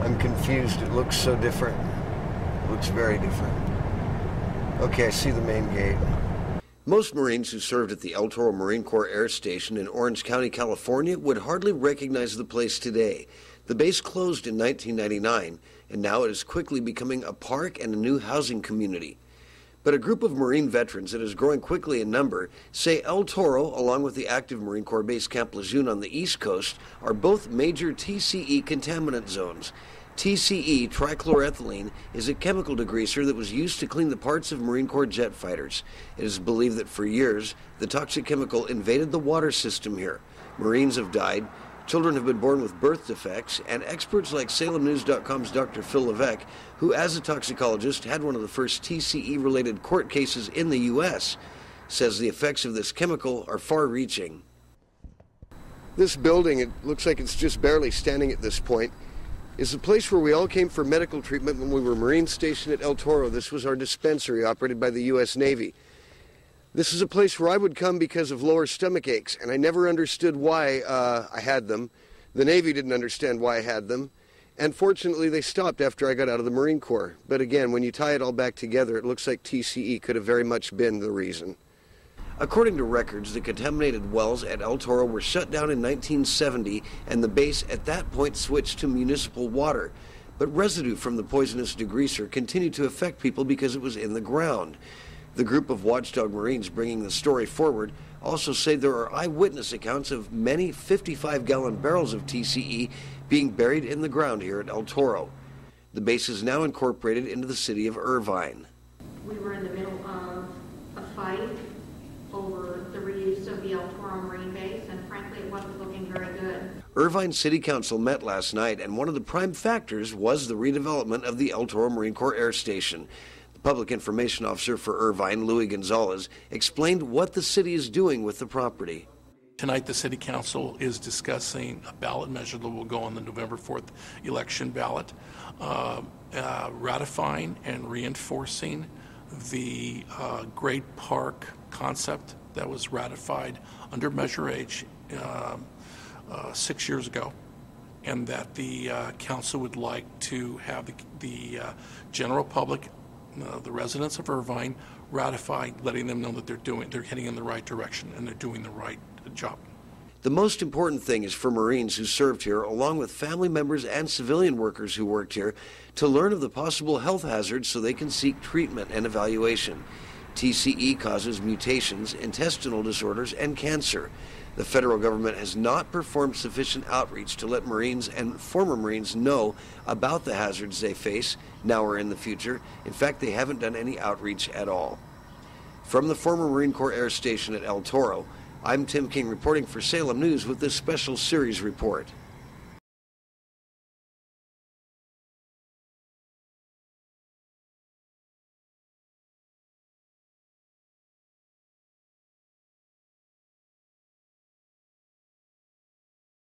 I'm confused. It looks so different. It looks very different. Okay, I see the main gate. Most Marines who served at the El Toro Marine Corps Air Station in Orange County, California, would hardly recognize the place today. The base closed in 1999, and now it is quickly becoming a park and a new housing community. But a group of Marine veterans that is growing quickly in number say El Toro, along with the active Marine Corps base Camp Lejeune on the East Coast, are both major TCE contaminant zones. TCE, trichloroethylene, is a chemical degreaser that was used to clean the parts of Marine Corps jet fighters. It is believed that for years, the toxic chemical invaded the water system here. Marines have died, children have been born with birth defects, and experts like SalemNews.com's Dr. Phil Levesque, who as a toxicologist had one of the first TCE-related court cases in the U.S., says the effects of this chemical are far-reaching. This building, it looks like it's just barely standing at this point, is the place where we all came for medical treatment when we were Marine stationed at El Toro. This was our dispensary operated by the U.S. Navy. This is a place where I would come because of lower stomach aches, and I never understood why I had them. The Navy didn't understand why I had them, and fortunately they stopped after I got out of the Marine Corps. But again, when you tie it all back together, it looks like TCE could have very much been the reason. According to records, the contaminated wells at El Toro were shut down in 1970, and the base at that point switched to municipal water. But residue from the poisonous degreaser continued to affect people because it was in the ground. The group of watchdog Marines bringing the story forward also say there are eyewitness accounts of many 55-gallon barrels of TCE being buried in the ground here at El Toro. The base is now incorporated into the city of Irvine. We were in the middle of a fight over the reuse of the El Toro Marine Base, and frankly, it wasn't looking very good. Irvine City Council met last night, and one of the prime factors was the redevelopment of the El Toro Marine Corps Air Station. The Public Information Officer for Irvine, Louis Gonzalez, explained what the city is doing with the property. Tonight, the City Council is discussing a ballot measure that will go on the November 4th election ballot, ratifying and reinforcing the Great Park concept that was ratified under Measure H 6 years ago, and that the council would like to have the general public, the residents of Irvine, ratify, letting them know that they're heading in the right direction and they're doing the right job. The most important thing is for Marines who served here, along with family members and civilian workers who worked here, to learn of the possible health hazards so they can seek treatment and evaluation. TCE causes mutations, intestinal disorders, and cancer. The federal government has not performed sufficient outreach to let Marines and former Marines know about the hazards they face now or in the future. In fact, they haven't done any outreach at all. From the former Marine Corps Air Station at El Toro, I'm Tim King reporting for Salem News with this special series report.